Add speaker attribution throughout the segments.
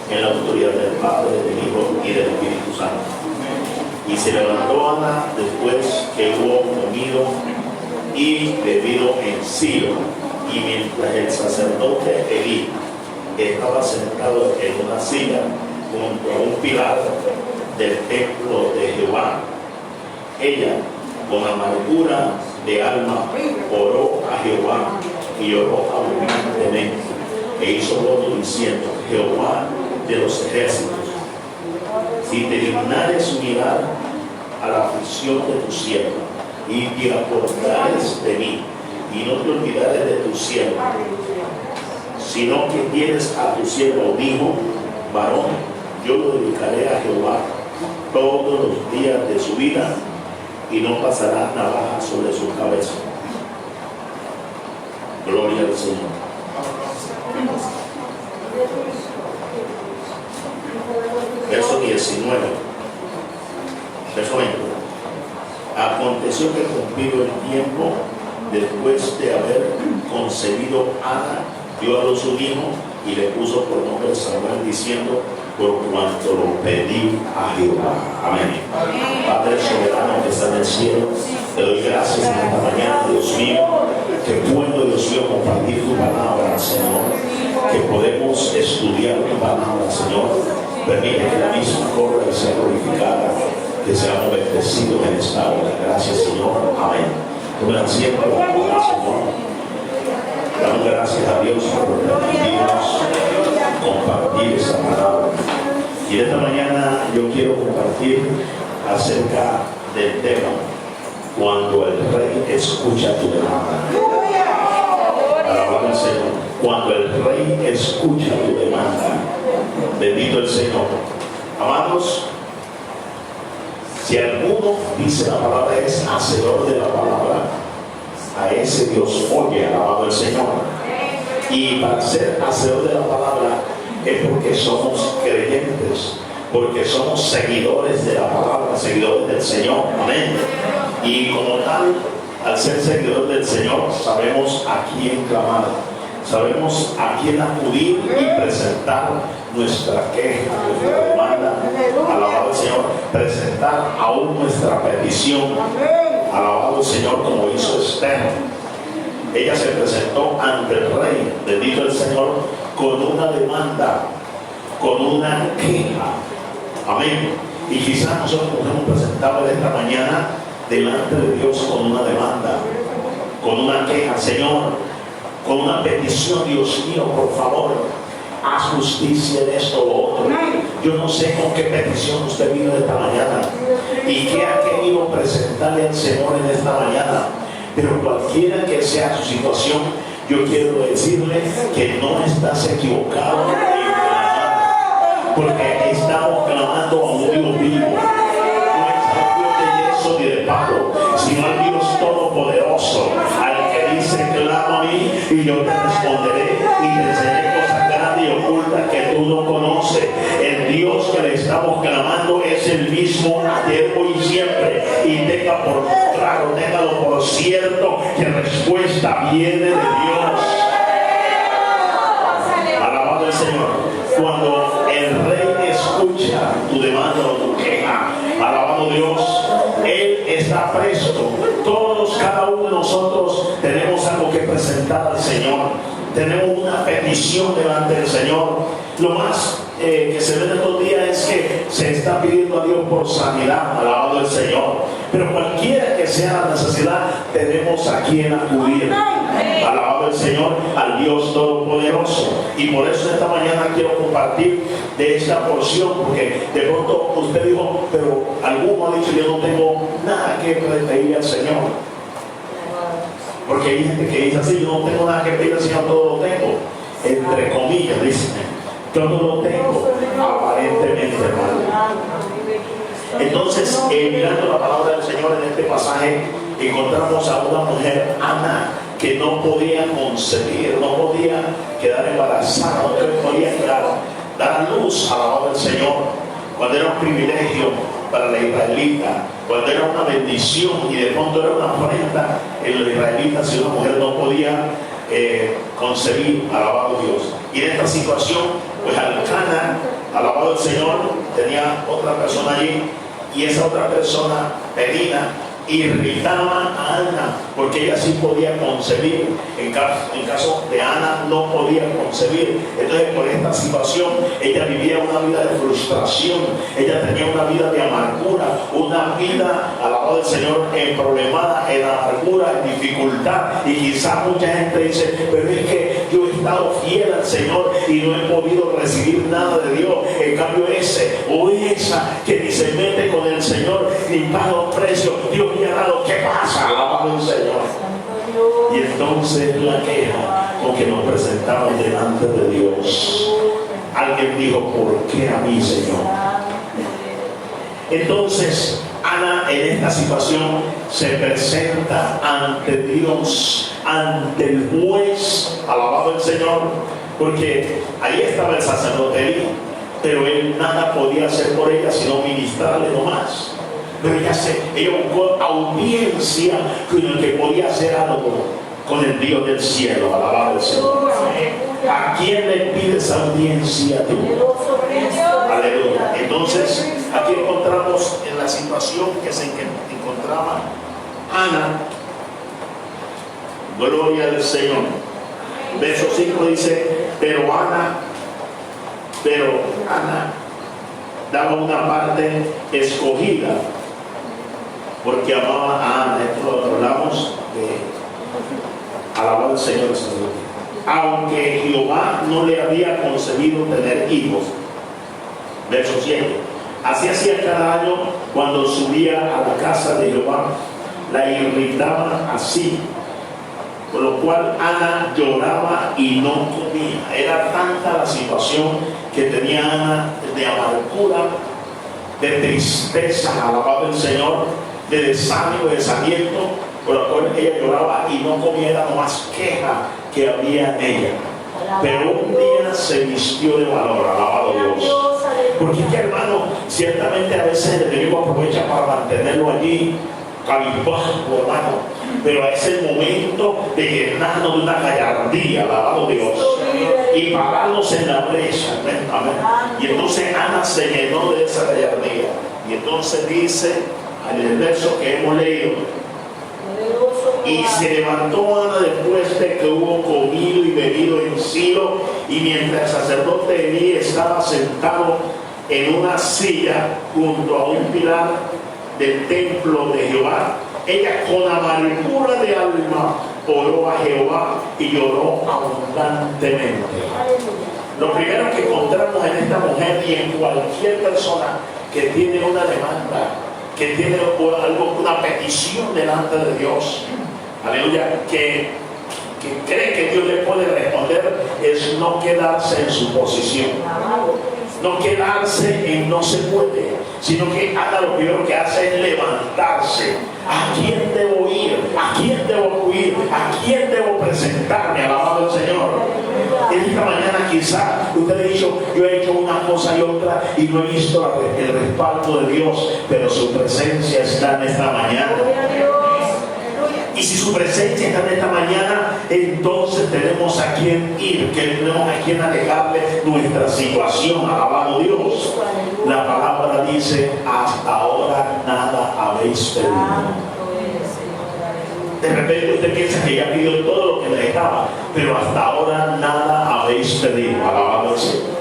Speaker 1: en la autoridad del Padre, del Hijo y del Espíritu Santo. Y se levantó Ana después que hubo comido y bebido en Silo, y mientras el sacerdote Elí estaba sentado en una silla junto a un pilar del templo de Jehová, ella, con amargura de alma, oró a Jehová y oró abundantemente, e hizo voto diciendo: Jehová de los ejércitos, si te dignares mirar a la aflicción de tu sierva y te acordares de mí y no te olvidares de tu sierva, sino que tienes a tu siervo un hijo varón, yo lo dedicaré a Jehová todos los días de su vida y no pasará navaja sobre su cabeza. Gloria al Señor. Verso 19. Verso 20. Aconteció que cumplido el tiempo, después de haber concebido Ana, dio a luz un hijo y le puso por nombre Samuel, diciendo: por cuanto lo pedí a Jehová. Amén. Padre soberano que está en el cielo, te doy gracias en esta mañana, Dios mío, que puedo, Dios mío, compartir tu palabra, Señor, que podemos estudiar tu palabra, Señor. Permite que la misma corra y sea glorificada, que seamos bendecidos en esta hora. Gracias, Señor. Amén. Tomen asiento, Señor. Damos gracias a Dios por permitirnos compartir esa palabra. Y esta mañana yo quiero compartir acerca del tema: cuando el rey escucha tu demanda. Alabado el Señor. Cuando el rey escucha tu demanda. Bendito el Señor. Amados, si alguno, dice la palabra, es hacedor de la palabra, a ese Dios oye. Alabado el Señor. Y para ser hacedor de la palabra es porque somos creyentes, porque somos seguidores de la palabra, seguidores del Señor. Amén. Y como tal, al ser seguidores del Señor, sabemos a quién clamar, sabemos a quién acudir y presentar nuestra queja, nuestra demanda. Alabado el Señor. Presentar aún nuestra petición. Alabado el Señor, como hizo Esther. Ella se presentó ante el rey, bendito el Señor, con una demanda, con una queja. Amén. Y quizás nosotros nos hemos presentado en esta mañana delante de Dios con una demanda, con una queja, Señor, con una petición: Dios mío, por favor, haz justicia en esto o otro. Yo no sé con qué petición usted vino esta mañana y qué ha querido presentarle al Señor en esta mañana, pero cualquiera que sea su situación, yo quiero decirle que no estás equivocado en clamar, porque estamos clamando a un Dios vivo. No es al Dios de yeso ni de palo, sino al Dios todopoderoso, al que dice: clama a mí y yo te responderé y te enseñaré cosas grandes y ocultas que tú no conoces. El Dios que le estamos clamando es el mismo ayer, hoy y siempre. Y tenga por claro, téngalo por cierto, que respuesta viene de Dios. Alabado el Señor. Cuando el rey escucha tu demanda o tu queja, alabado Dios, Él está presto. Todos, cada uno de nosotros tenemos algo que presentar al Señor. Tenemos una petición delante del Señor. Lo más que se ve en estos días es que se está pidiendo a Dios por sanidad. Alabado el Señor. Pero cualquiera que sea la necesidad, tenemos a quien acudir. Alabado el Señor, al Dios todopoderoso. Y por eso esta mañana quiero compartir de esta porción, porque de pronto usted dijo: pero alguno ha dicho: yo no tengo nada que pedirle al Señor. Porque hay gente que dice así: yo no tengo nada que pedirle al Señor, todo lo tengo. Entre comillas, dicen: yo no lo tengo, aparentemente, hermano. Entonces, mirando la palabra del Señor en este pasaje, encontramos a una mujer, Ana, que no podía concebir, no podía quedar embarazada, no podía dar a luz. Alabado el Señor. Cuando era un privilegio para la israelita, cuando era una bendición y de pronto era una afrenta en los israelitas si una mujer no podía concebir. Alabado Dios. Y en esta situación, pues Elcana alabado el Señor, tenía otra persona allí, y esa otra persona, Penina, irritaba a Ana, porque ella sí podía concebir. En caso de Ana no podía concebir. Entonces, por esta situación, ella vivía una vida de frustración, ella tenía una vida de amargura, una vida, alabado del Señor, problemada, en amargura, en dificultad. Y quizás mucha gente dice, pero es que yo he estado fiel al Señor y no he podido recibir nada de Dios. En cambio, ese o esa que ni se mete con el Señor ni paga un precio, Dios me ha dado, ¿qué pasa? Alabado el Señor. Y entonces la queja con que nos presentamos delante de Dios. Alguien dijo, ¿por qué a mí, Señor? Entonces Ana en esta situación se presenta ante Dios, ante el juez, alabado el Señor, porque ahí estaba el sacerdote Elí, pero él nada podía hacer por ella sino ministrarle nomás. Pero ella buscó audiencia con el que podía hacer algo, con el Dios del cielo, alabado el Señor. ¿A quién le pides audiencia tú? Aleluya. Entonces, aquí encontramos en la situación que se encontraba Ana. Gloria al Señor. Verso 5 dice, pero Ana daba una parte escogida porque amaba a Ana. Esto lo hablamos de alabar al Señor. Aunque Jehová no le había concebido tener hijos. Verso 7. Así hacía cada año cuando subía a la casa de Jehová, la irritaba así, por lo cual Ana lloraba y no comía. Era tanta la situación que tenía Ana de amargura, de tristeza, alabado el Señor, de desánimo, de desaliento, por lo cual ella lloraba y no comía. Era más queja que había en ella. Pero un día se vistió de valor, alabado Dios. Porque es que, hermano, ciertamente a veces el enemigo aprovecha para mantenerlo allí cabizbajo, hermano, pero es el momento de llenarnos de una gallardía, alabado Dios, y pararnos en la brecha. Amén, amén. Y entonces Ana se llenó de esa gallardía. Y entonces dice en el verso que hemos leído, y se levantó Ana después de que hubo comido y bebido en Silo, y mientras el sacerdote Elí estaba sentado en una silla junto a un pilar del templo de Jehová, ella con amargura de alma oró a Jehová y lloró abundantemente. Lo primero que encontramos en esta mujer y en cualquier persona que tiene una demanda, que tiene algo, una petición delante de Dios, aleluya, que cree que Dios le puede responder, es no quedarse en su posición, no quedarse en no se puede, sino que Ana lo primero que hace es levantarse. ¿A quién debo ir? ¿A quién debo acudir? ¿A quién debo presentarme? Alabado el Señor. En esta mañana quizá usted ha dicho, yo he hecho una cosa y otra y no he visto el respaldo de Dios, pero su presencia está en esta mañana. Y si su presencia está en esta mañana, entonces tenemos a quien ir, que tenemos a quien alejarle nuestra situación. Alabado Dios. La palabra dice, hasta ahora nada habéis pedido. De repente usted piensa que ya pidió todo lo que le dejaba, pero hasta ahora nada habéis pedido. Alabado Señor.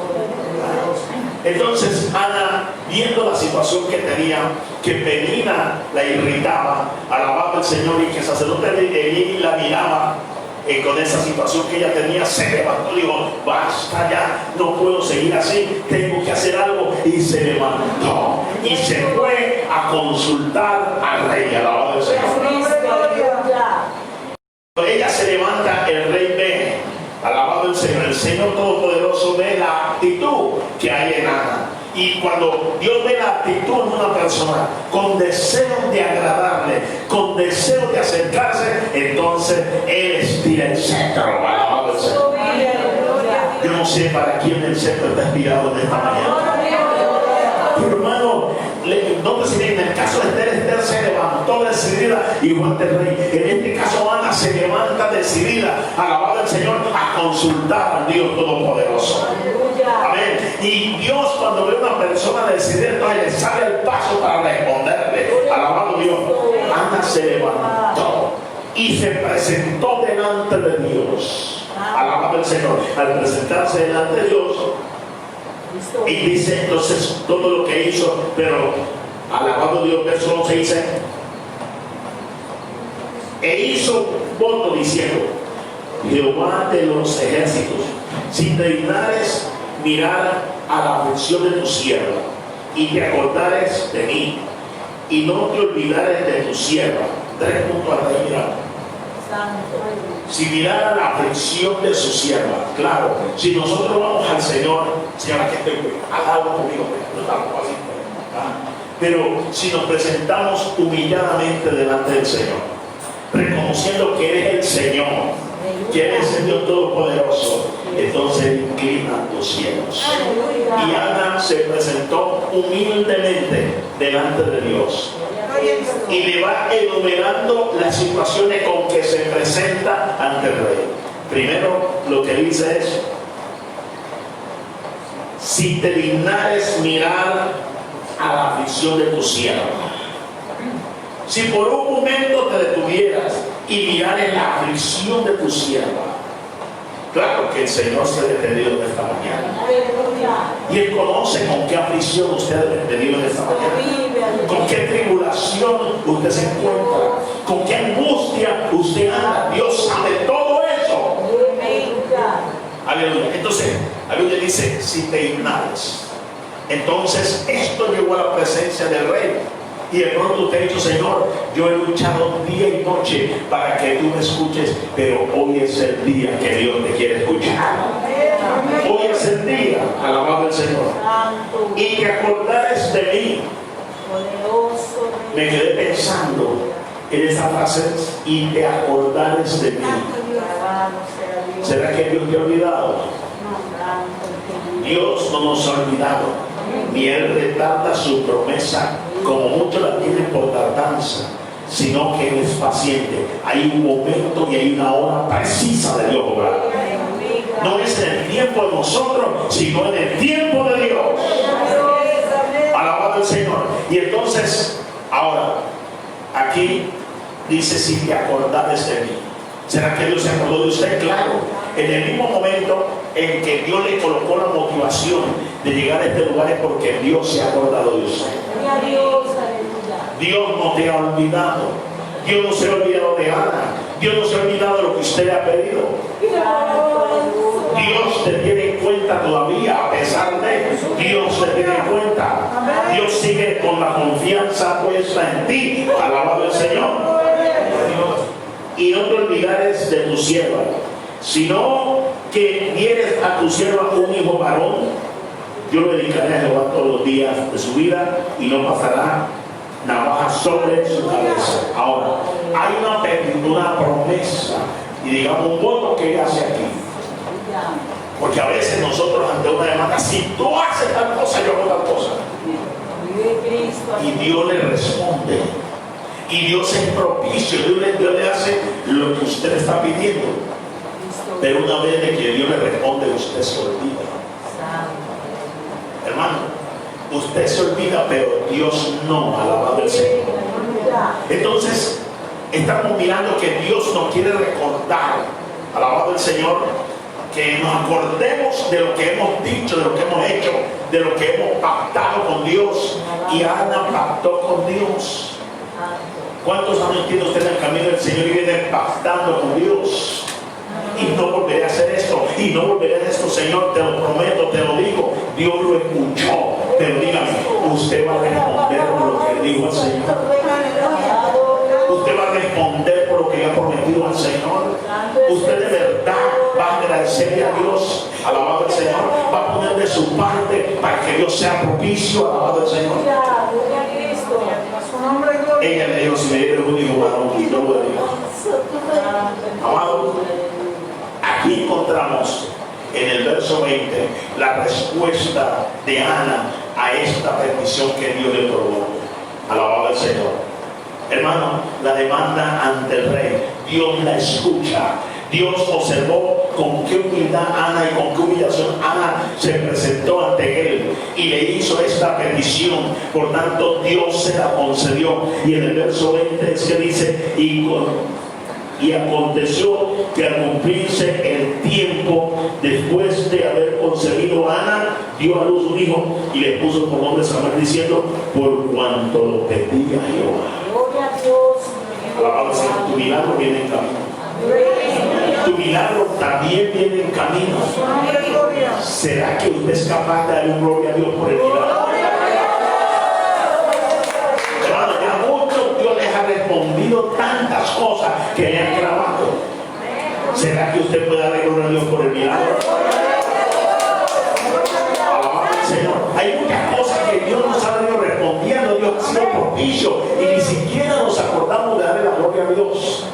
Speaker 1: Entonces Ana, viendo la situación que tenía, que Penina la irritaba, alababa al Señor, y que el sacerdote Elí la miraba con esa situación que ella tenía, se levantó y dijo, basta ya, no puedo seguir así, tengo que hacer algo. Y se levantó y se fue a consultar al rey. Alabado al Señor. Ella se levanta, el rey ve, alabado el Señor, el Señor Todopoderoso ve la actitud que hay en Ana. Y cuando Dios ve la actitud en una persona con deseo de agradarle, con deseo de acercarse, entonces Él estira el cetro. Alabado el Señor. Yo no sé para quién el cetro está estirado en esta mañana. Pero hermano, Nótese bien, en el caso de Esther se levantó decidida igual del rey. En este caso Ana se levanta decidida, alabado el Señor, a consultar al Dios Todopoderoso. Amén. Y Dios, cuando ve a una persona decidida, entonces le sale el paso para responderle. Alabado Dios. Ana se levantó y se presentó delante de Dios. Alabado el Señor. Al presentarse delante de Dios, y dice entonces todo lo que hizo, pero alabado Dios, verso 11 dice: e hizo voto diciendo: Jehová de los ejércitos, si te dignares mirar a la aflicción de tu sierva, y te acordares de mí, y no te olvidares de tu sierva. 3 puntos al rey, mira. Si mirara la aflicción de su sierva, claro, si nosotros vamos al Señor, Señora, que estoy algo conmigo, no estamos así, pero si nos presentamos humilladamente delante del Señor, reconociendo que eres el Señor, que eres el Dios Todopoderoso, entonces inclina tus cielos. Y Ana se presentó humildemente delante de Dios. Y le va enumerando las situaciones con que se presenta ante el rey. Primero, lo que dice es: si te dignares mirar a la aflicción de tu sierva. Si por un momento te detuvieras y mirares la aflicción de tu sierva. Claro que el Señor se ha detenido en esta mañana. Y Él conoce con qué aflicción usted ha detenido en esta mañana. Con qué tribulación usted se encuentra. Con qué angustia usted anda. Dios sabe todo eso. Aleluya. Entonces, la Biblia dice: si te dignares. Entonces, esto llegó a la presencia del rey. Y de pronto usted ha dicho: Señor, yo he luchado día y noche para que tú me escuches, pero hoy es el día que Dios te quiere escuchar. Hoy es el día, alabado el Señor. Y te acordares de mí. Me quedé pensando en esa frase: y te acordares de mí. ¿Será que Dios te ha olvidado? Dios no nos ha olvidado, ni Él retarda su promesa como muchos la tienen por tardanza, sino que Él es paciente. Hay un momento y hay una hora precisa de Dios obrar. No es en el tiempo de nosotros, sino en el tiempo de Dios. Alabado el Señor. Y entonces, ahora, aquí dice: si te acordares de mí. ¿Será que Dios se acordó de usted? Claro. En el mismo momento en que Dios le colocó la motivación de llegar a este lugar, es porque Dios se ha acordado de usted. Dios no te ha olvidado. Dios no se ha olvidado de Ana. Dios no se ha olvidado de lo que usted le ha pedido. Dios te tiene en cuenta todavía, a pesar de Dios te tiene en cuenta. Dios sigue con la confianza puesta en ti. Alabado el Señor. Y no te olvidares de tu sierva, sino que dieres a tu sierva un hijo varón. Yo lo dedicaré a Jehová todos los días de su vida, y no pasará navaja sobre su cabeza. Ahora, hay una promesa, y digamos un voto que ella hace aquí. Porque a veces nosotros, ante una demanda: si tú haces tal cosa, yo hago tal cosa. Y Dios le responde. Y Dios es propicio. Dios le hace lo que usted está pidiendo. Pero una vez de que Dios le responde, usted se olvida. Hermano, usted se olvida, pero Dios no. Alabado el Señor. Entonces, estamos mirando que Dios nos quiere recordar, alabado el Señor, que nos acordemos de lo que hemos dicho, de lo que hemos hecho, de lo que hemos pactado con Dios. Y Ana pactó con Dios. ¿Cuántos años tiene usted en el camino del Señor y viene pactando con Dios? Y no volveré a hacer esto, y no volveré a hacer esto, Señor, te lo prometo, te lo digo. Dios lo escuchó, pero dígame, usted va a responder por lo que dijo al Señor. Usted va a responder por lo que le ha prometido al Señor. Usted de verdad va a agradecerle a Dios, alabado el Señor, va a poner de su parte para que Dios sea propicio, alabado el Señor. Ella le dijo: si me dieron un hijo varón, y no lo digo. Amado, aquí encontramos en el verso 20 la respuesta de Ana a esta petición que Dios le probó. Alabado el Señor. Hermano, la demanda ante el rey, Dios la escucha. Dios observó con qué humildad Ana y con qué humillación Ana se presentó ante él y le hizo esta petición. Por tanto, Dios se la concedió. Y en el verso 20 es que dice: y aconteció que al cumplirse el tiempo, después de haber concebido Ana, dio a luz un hijo y le puso por nombre Samuel, diciendo: por cuanto lo pedía Jehová.
Speaker 2: Gloria a Dios.
Speaker 1: Alabado sea, tu milagro viene en camino. Tu milagro también viene en camino. ¿Será que usted es capaz de dar un gloria a Dios por el milagro? Hermano, ya muchos Dios les ha respondido tantas cosas que le han clavado. ¿Será que usted puede dar gloria a Dios por el milagro? Alabado Señor. Hay muchas cosas que Dios nos ha venido respondiendo. Dios ha sido propicio y ni siquiera nos acordamos de darle la gloria a Dios,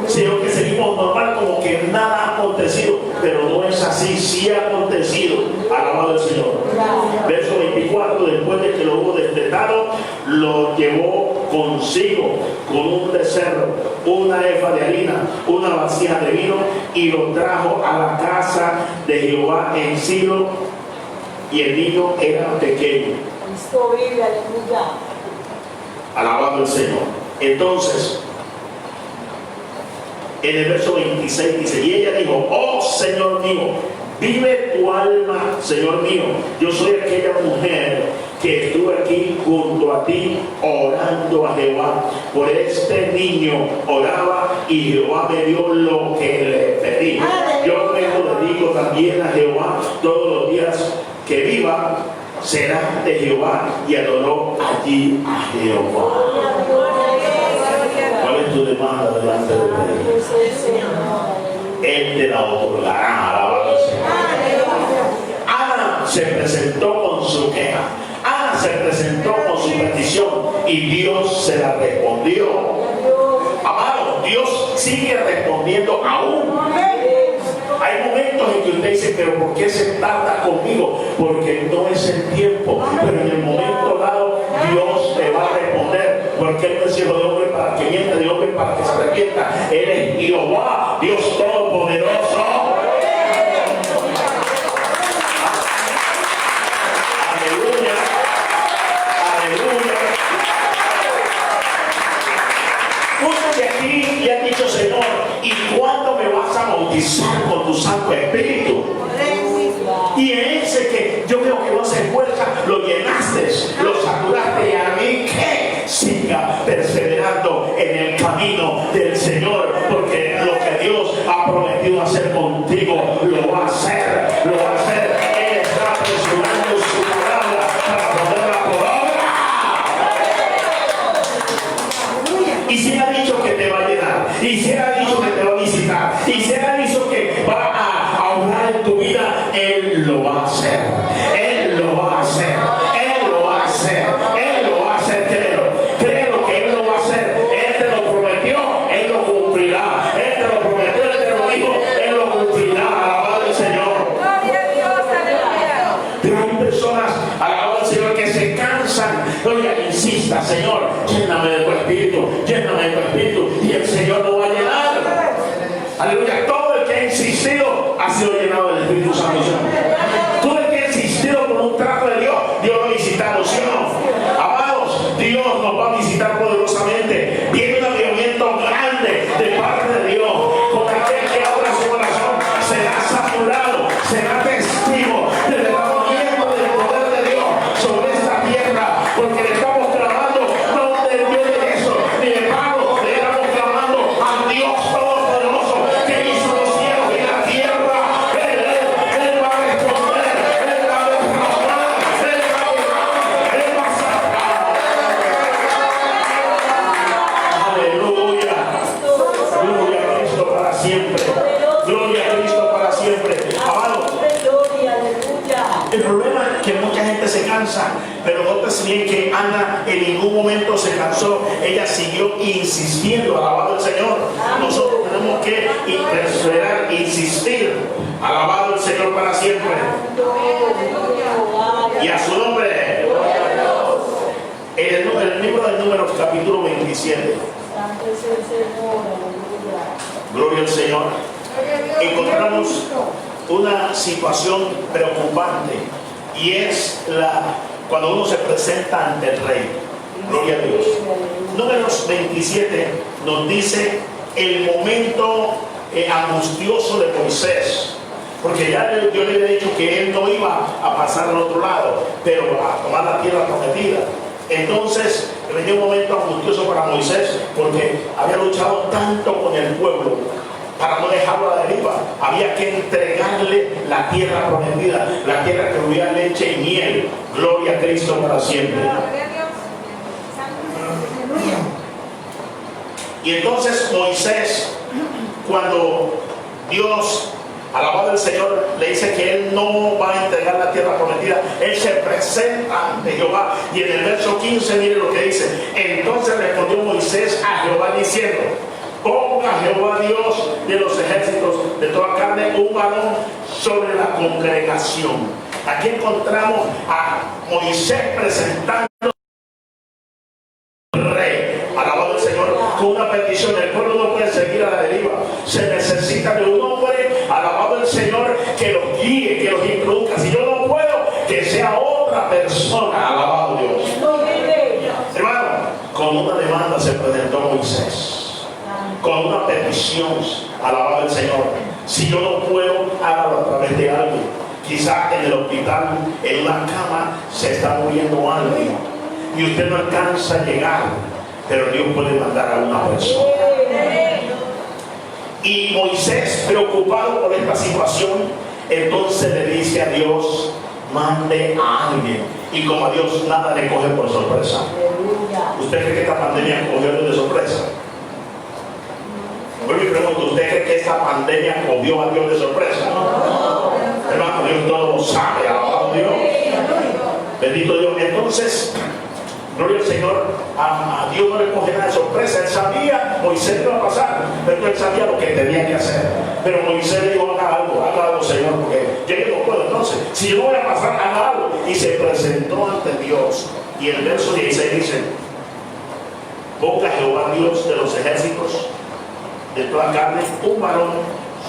Speaker 1: sino que seguimos normal como que nada ha acontecido. Pero no es así, sí ha acontecido. Alabado el Señor. Verso 24: después de que lo hubo destetado, lo llevó consigo con un becerro, una efa de harina, una vasija de vino, y lo trajo a la casa de Jehová en Silo. Y el niño era pequeño.
Speaker 2: Cristo vive, aleluya.
Speaker 1: Alabado el Señor. Entonces, en el verso 26 dice: y ella dijo: oh Señor mío, vive tu alma, Señor mío. Yo soy aquella mujer que estuve aquí junto a ti orando a Jehová. Por este niño oraba y Jehová me dio lo que le pedí. Yo me lo dedico también a Jehová todos los días que viva. Será de Jehová. Y adoró allí a Jehová. ¿Cuál es tu demanda delante de Él? Él te la otorgará. Alabado sea. Ana se presentó con su queja. Ana se presentó con su petición y Dios se la respondió. Amado, Dios sigue respondiendo aún. Hay momentos en que usted dice: pero ¿por qué se tarda conmigo? Porque no es el tiempo. Pero en el momento dado Dios te va a responder. Porque Él no es hijo de hombre para que mienta, de hombre para que se arrepienta. Él es Jehová, Dios Todopoderoso. Aleluya, aleluya. Muchos de aquí le han dicho: Señor, ¿y cuándo me vas a bautizar con tu Santo Espíritu? Y en ese que yo veo que no se esfuerza, lo llenaste, lo saturaste, y a mí que siga perseverando en el camino del Señor, porque lo que Dios ha prometido hacer contigo lo va a hacer, lo va a hacer. Él está apresurando su palabra para ponerla por obra. Y si ha dicho que te va a llenar, y si ha dicho que te va a visitar, y si ha dicho que va a obrar en tu vida, Él lo va a hacer. Él lo va a hacer. Él lo va a hacer. Él lo va a hacer. Créelo que Él lo va a hacer. Él te lo prometió, Él lo cumplirá. Él te lo prometió, Él te lo dijo, Él lo cumplirá. Alabado el Señor. Pero hay personas, alabado el Señor, que se cansan. Oye, insista: Señor, lléname de tu Espíritu, lléname de tu Espíritu. Y el Señor lo va a llenar. Aleluya. Todo el que ha insistido ha sido llenado del Espíritu Santo. Todo el que ha insistido por un trato de Dios, Dios lo ha visitado, ¿sí o no? Amados, Dios nos va a visitar poderosamente. Viene un avivamiento grande de parte de Dios. Con aquel que abra su corazón será saturado, será testigo del derramamiento del poder de Dios sobre esta tierra, porque le estamos clamando no de Dios de eso, ni de pago, le estamos clamando al Dios Todopoderoso que hizo los cielos y la tierra. Él va a responder, Él va a derramar, Él va a orar, Él va a sacar. Aleluya. Gloria a Cristo para siempre. Gloria a Cristo para siempre. Amado, el problema es que mucha gente se cansa, pero notas bien que Ana en ningún momento se cansó. Ella siguió insistiendo. Alabado el Señor. Nosotros tenemos que perseverar, insistir. Alabado el Señor para siempre. Y a su nombre. el libro de Números, capítulo 27.
Speaker 2: Santo es el Señor, aleluya.
Speaker 1: Gloria al Señor. Encontramos una situación preocupante y es cuando uno se presenta ante el rey. Gloria a Dios. Números 27 nos dice el momento angustioso de Moisés, porque ya yo le había dicho que él no iba a pasar al otro lado, pero a tomar la tierra prometida. Entonces venía un momento angustioso para Moisés, porque había luchado tanto con el pueblo para no dejarlo a la deriva. Había que entregarle la tierra prometida, la tierra que fluía leche y miel. Gloria a Cristo para siempre. Y entonces Moisés, cuando Dios, alabado el Señor, le dice que él no va a entregar la tierra prometida, él se presenta ante Jehová. Y en el verso 15 mire lo que dice: entonces respondió Moisés a Jehová diciendo: ponga Jehová Dios de los ejércitos de toda carne un varón sobre la congregación. Aquí encontramos a Moisés presentando al rey, alabado el Señor, con una petición. El pueblo no puede seguir a la deriva, se necesita de un hombre, alabado el Señor, que los guíe, que los introduzca. Si yo no puedo, que sea otra persona, alabado Dios. Hermano, con una demanda se presentó Moisés, con una petición, alabado el Señor. Si yo no puedo, hágalo a través de alguien. Quizá en el hospital, en una cama, se está muriendo alguien y usted no alcanza a llegar, pero Dios puede mandar a una persona. Y Moisés, preocupado por esta situación, entonces le dice a Dios: mande a alguien. Y como a Dios nada le coge por sorpresa. ¿Usted cree que esta pandemia cogió de sorpresa? Bueno, mi pregunta: ¿usted cree que esta pandemia cogió a Dios de sorpresa? Hermano, Dios todo lo sabe, alabado Dios. Bendito Dios. Entonces, gloria al Señor, a Dios no le coge nada de sorpresa. Él sabía, Moisés iba a pasar, pero él sabía lo que tenía que hacer. Pero Moisés le dijo: haga algo, Señor, porque yo no puedo. Entonces, si yo no voy a pasar, haga algo. Y se presentó ante Dios. Y el verso 16 dice: ponga Jehová Dios de los ejércitos de toda carne un varón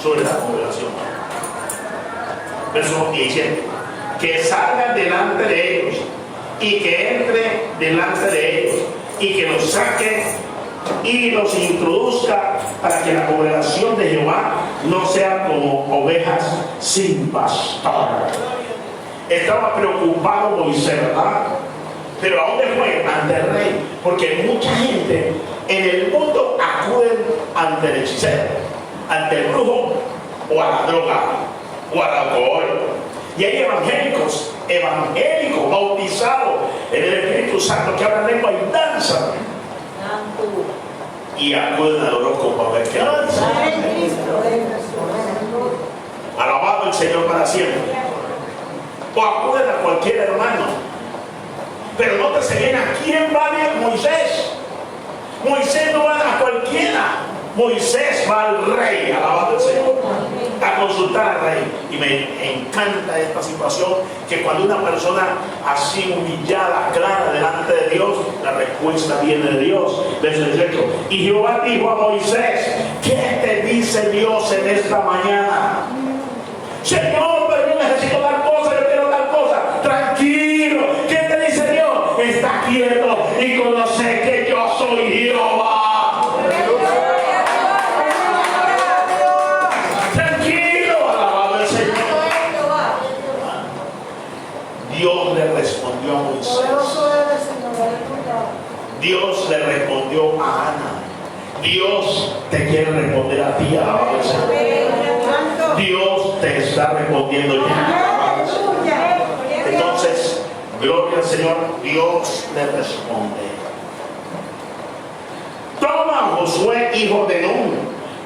Speaker 1: sobre la congregación. Verso 17: que salgan delante de ellos y que entre delante de ellos y que los saque y los introduzca, para que la congregación de Jehová no sea como ovejas sin pastor. Estaba preocupado Moisés, ¿verdad? Pero ¿a dónde fue? Ante el rey, porque mucha gente en el mundo acuden ante el hechicero, ante el brujo, o a la droga, o al alcohol. Y hay evangélicos bautizados en el Espíritu Santo, que hablan lengua y danzan, y acuden al horóscopo a ver qué danza. Alabado el Señor para siempre. O acuden a cualquier hermano. Pero nótese bien, ¿a quién va bien Moisés? Moisés no va a cualquiera. Moisés va al rey, alabado el Señor, a consultar al rey. Y me encanta esta situación, que cuando una persona así humillada, clara delante de Dios, la respuesta viene de Dios. Verso 18: y Jehová dijo a Moisés: ¿qué te dice Dios en esta mañana? Señor, pero yo necesito tal cosa, yo quiero tal cosa. Tranquilo. ¿Qué te dice Dios? Está quieto y conoce que yo soy Jehová. Dios le respondió a Moisés. Dios le respondió a Ana. Dios te quiere responder a ti, alabado Señor. Dios te está respondiendo ya. Entonces, gloria al Señor, Dios le responde. Toma a Josué, hijo de Nun,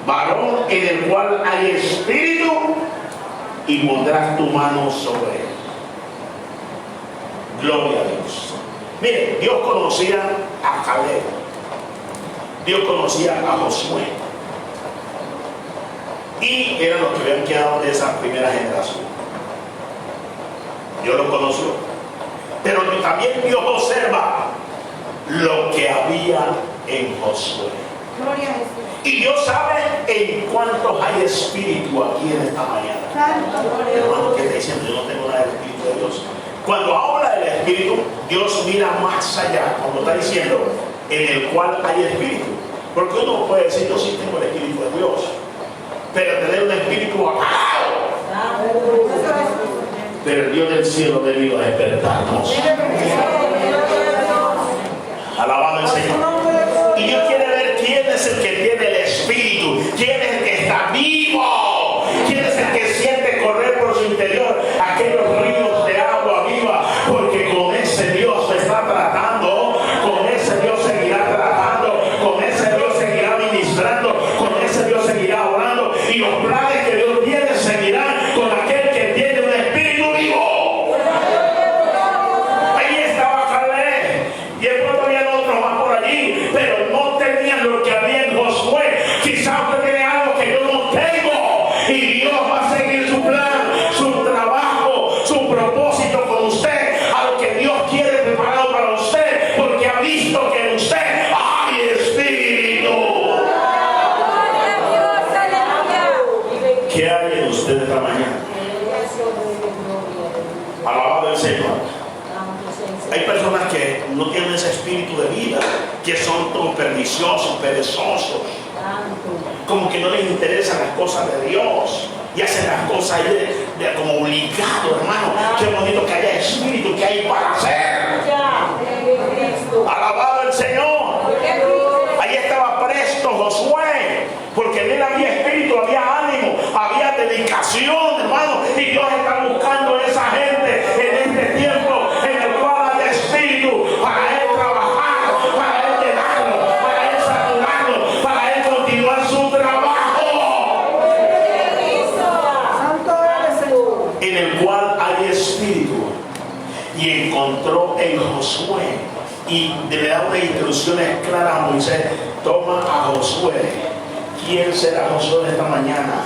Speaker 1: varón en el cual hay espíritu, y pondrás tu mano sobre él. Gloria a Dios. Mire, Dios conocía a Caleb, Dios conocía a Josué, y eran los que habían quedado de esa primera generación. Dios los conoció, pero también Dios observa lo que había en Josué.
Speaker 2: Gloria a Jesús.
Speaker 1: Y Dios sabe en cuántos hay espíritu aquí en esta mañana. Hermano, ¿qué está diciendo? Yo no tengo nada del Espíritu de Dios. Cuando habla del Espíritu, Dios mira más allá. Cuando está diciendo en el cual hay espíritu. Porque uno puede decir, yo sí tengo el Espíritu de Dios. Pero tener un espíritu apagado. Pero el Dios del cielo ha venido a despertarnos. Alabado el Señor. Y Dios quiere ver quién es el que tiene el espíritu, quién es el que está vivo, quién es el que siente correr por su interior aquellos ríos de agua viva, porque con ese Dios se está tratando, con ese Dios seguirá tratando, con ese Dios seguirá ministrando, con ese Dios seguirá orando, y los planes que Dios tiene seguirán con aquel que tiene un espíritu vivo. Ahí estaba Caleb, y después había otros más por allí, pero no tenían lo que había en Josué. Quizás usted tiene algo que yo no tengo, y Dios va a seguir su plan, su trabajo, su propósito con usted, a lo que Dios quiere preparado para usted, porque ha visto que en usted hay espíritu. ¿Qué hay en usted esta mañana? Alabado el Señor. Hay personas que no tienen ese espíritu de vida, que son como perniciosos, perezosos, como que no les interesan las cosas de Dios y hacen las cosas de como obligado, hermano. Qué bonito que haya espíritu, que hay para hacer. Alabado el Señor. Ahí estaba presto Josué, porque en él había espíritu, había ánimo, había dedicación, hermano. Y Dios está buscando a esa gente en este tiempo en el cual hay espíritu, para él trabajar, para él llenarlo, para él saturarlo, para él continuar su trabajo. En el cual hay espíritu. Y encontró en Josué, y le da unas instrucciones claras a Moisés. Toma a Josué. ¿Quién será Josué esta mañana?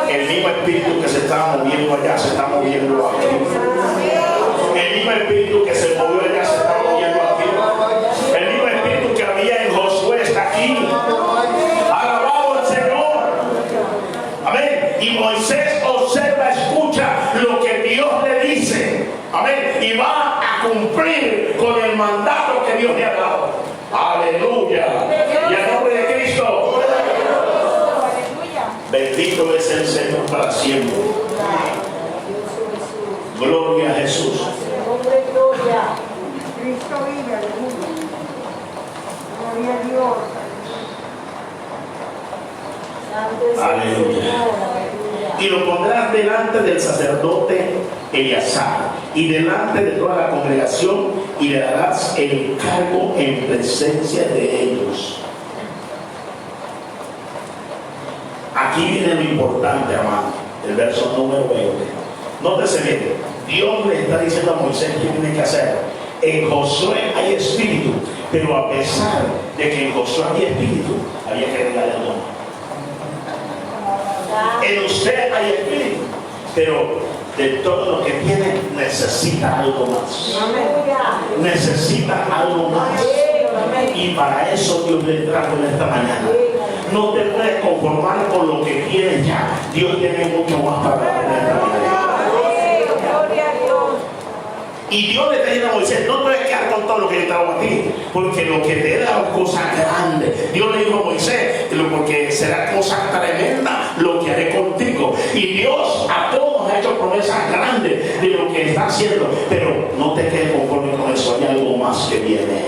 Speaker 1: El mismo espíritu que se estaba moviendo allá se está moviendo aquí. El mismo espíritu que se movió allá se está moviendo aquí. El mismo espíritu que había en Josué está aquí. Alabado el Señor. Amén. Y Moisés observa, escucha lo que Dios le dice. Amén. Y va a cumplir con el mandato que Dios le ha dado. Aleluya. Y en nombre de Cristo. Bendito es el Señor para siempre. Gloria a Jesús.
Speaker 2: Cristo vive, aleluya. Gloria a Dios.
Speaker 1: Aleluya. Y lo pondrás delante del sacerdote Eleazar y delante de toda la congregación, y le darás el cargo en presencia de ellos. Aquí viene lo importante, hermano, el verso número 20. Nótese bien, Dios le está diciendo a Moisés qué tiene que hacer. En Josué hay espíritu, pero a pesar de que en Josué hay espíritu, había que agregarle algo. En usted hay espíritu, pero de todo lo que tiene necesita algo más. Necesita algo más. Y para eso Dios le trajo en esta mañana. No te puedes conformar con lo que tienes ya. Dios tiene mucho más para dar en esta mañana. Y Dios le está diciendo a Moisés, no te puedes quedar con todo lo que yo te hago a ti, porque lo que te he dado es cosas grandes. Dios le dijo a Moisés, porque será cosa tremenda lo que haré contigo. Y Dios a todos ha hecho promesas grandes de lo que está haciendo, pero no te quedes conforme con eso. Hay algo más que viene.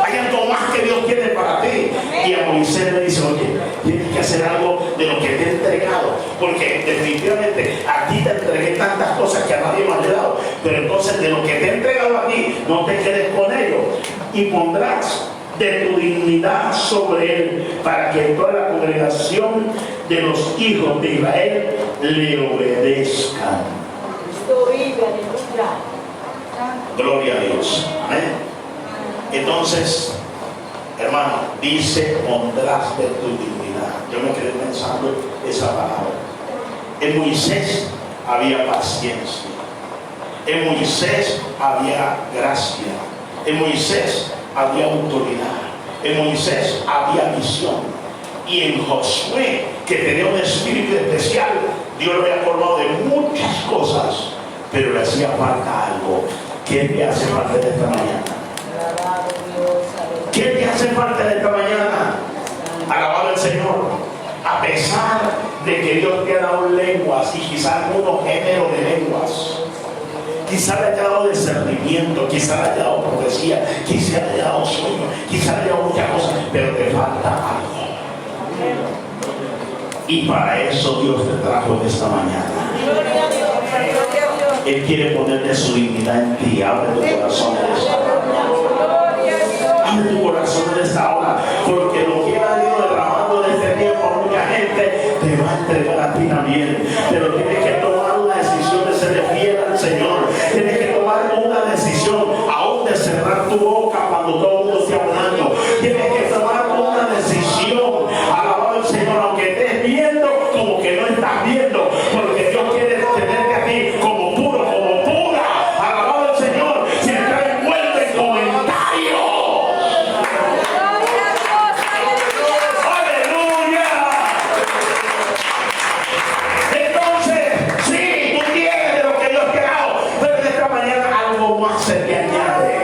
Speaker 1: Hay algo más que Dios tiene para ti. Y a Moisés le dice, oye, tienes que hacer algo de lo que te he entregado, porque definitivamente a ti te entregué tantas cosas que a nadie me ha dado, pero entonces de lo que te he entregado a ti, no te quedes con ello, y pondrás de tu dignidad sobre él, para que toda la congregación de los hijos de Israel le obedezcan. Gloria a Dios. Amén. Entonces, hermano, dice, pondrás de tu dignidad. Yo me quedé pensando esa palabra. En Moisés había paciencia. En Moisés había gracia. En Moisés había autoridad. En Moisés había visión. Y en Josué, que tenía un espíritu especial, Dios lo había colmado de muchas cosas, pero le hacía falta algo. ¿Qué te hace falta de esta mañana? ¿Qué te hace falta de esta mañana? Alabado el Señor. A pesar de que Dios te ha dado lenguas y quizás algunos géneros de lenguas, quizás le haya dado discernimiento, quizás le haya dado profecía, quizás le haya dado sueño, quizás le haya dado muchas cosas, pero te falta algo. Y para eso Dios te trajo en esta mañana. Él quiere ponerle su dignidad en ti. Abre tu corazón en esta hora. Abre tu corazón en esta hora, porque lo que ha ido derramando en este tiempo a mucha gente te va a entregar a ti también. Pero tienes que tomar una decisión de ser fiel al Señor. Tienes que tomar una decisión aún de cerrar tu boca cuando todo el mundo esté hablando. Tienes que tomar una decisión. Alabado el Señor, aunque estés viendo como que no estás viendo, porque Dios quiere tenerte a ti como puro, como pura. Alabado el Señor, sin estar envuelto en comentarios. ¡Aleluya! Entonces, sí, tú tienes de lo que Dios te ha dado, pero en esta mañana algo más se te añade.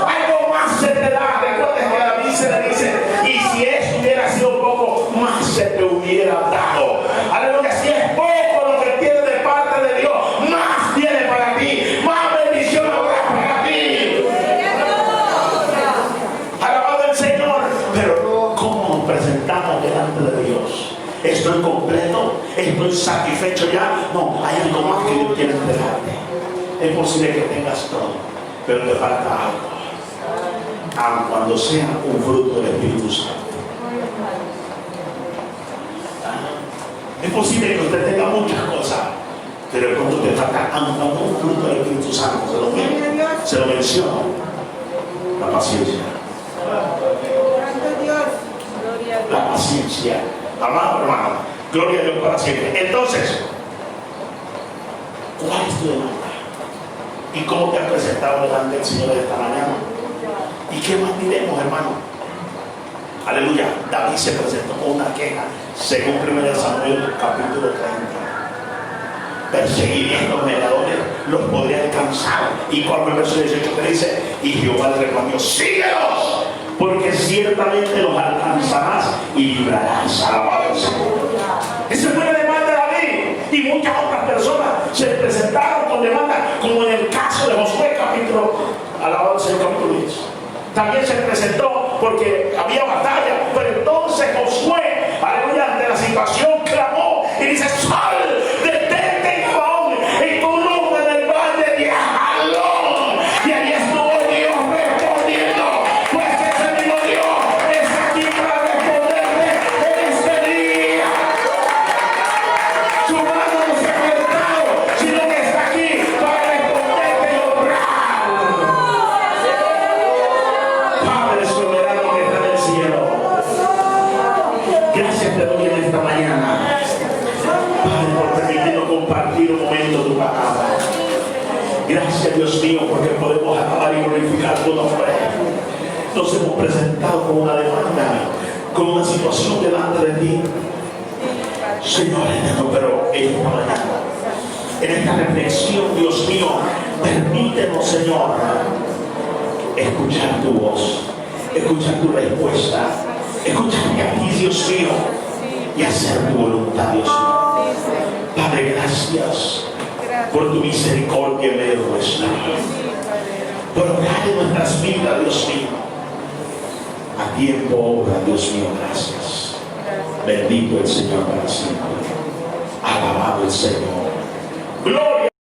Speaker 1: Algo más se te da. Recuerda que David se le dice, y si esto hubiera sido poco, más se te hubiera dado. Aleluya, si es poco lo que tienes de parte de Dios, más tiene para ti, más bendición habrá para ti. Alabado el Señor. Pero ¿cómo nos presentamos delante de Dios? ¿Estoy completo? ¿Estoy satisfecho ya? No, hay algo más que Dios quiere entregarte. Es posible que tengas todo, pero te falta algo. Aun cuando sea un fruto del Espíritu Santo. Es posible que usted tenga muchas cosas, pero de pronto te falta un fruto del Espíritu Santo. Se lo menciono. La paciencia. La paciencia. Amado hermano, gloria a Dios para siempre. Entonces, ¿cuál es tu demanda? ¿Y cómo te has presentado delante del Señor de esta mañana? ¿Y qué más diremos, hermano? Aleluya. David se presentó con una queja, según 1 Samuel capítulo 30. Perseguir a estos mediadores los podría alcanzar. Y cuando el verso 18 te dice, y Jehová le respondió, síguelos, porque ciertamente los alcanzarás y librarás. Alabado el Señor. Esa fue la demanda de David. Y muchas otras personas se presentaron con demanda, como en el caso de Josué capítulo, alabado sea el capítulo 10. También se presentó porque había batalla, pero entonces Josué, aleluya, ante la situación clamó y dice, sal, detente en Gabaón, en tu nombre del valle de Ajalón. Y ahí estuvo Dios respondiendo, pues ese mismo Dios está aquí para responderle en este día. Su mano no se ha cortado, sino que está aquí para responderte y obrar. Padre soberano que está en el cielo, gracias te doy en esta mañana, Padre, por permitirnos compartir un momento de tu palabra. Gracias, Dios mío, porque podemos alabar y glorificar tu nombre. Nos hemos presentado con una demanda, con una situación delante de ti, Señor, pero en esta mañana, en esta reflexión, Dios mío, permítenos, Señor, escuchar tu voz, escuchar tu respuesta, escucharte a ti, Dios mío, y hacer tu voluntad, Dios mío. Padre, gracias por tu misericordia en medio nuestra, por obrar en nuestras vidas, Dios mío. A tiempo obra, Dios mío, gracias. Bendito el Señor para siempre. Alabado el Señor. Gloria.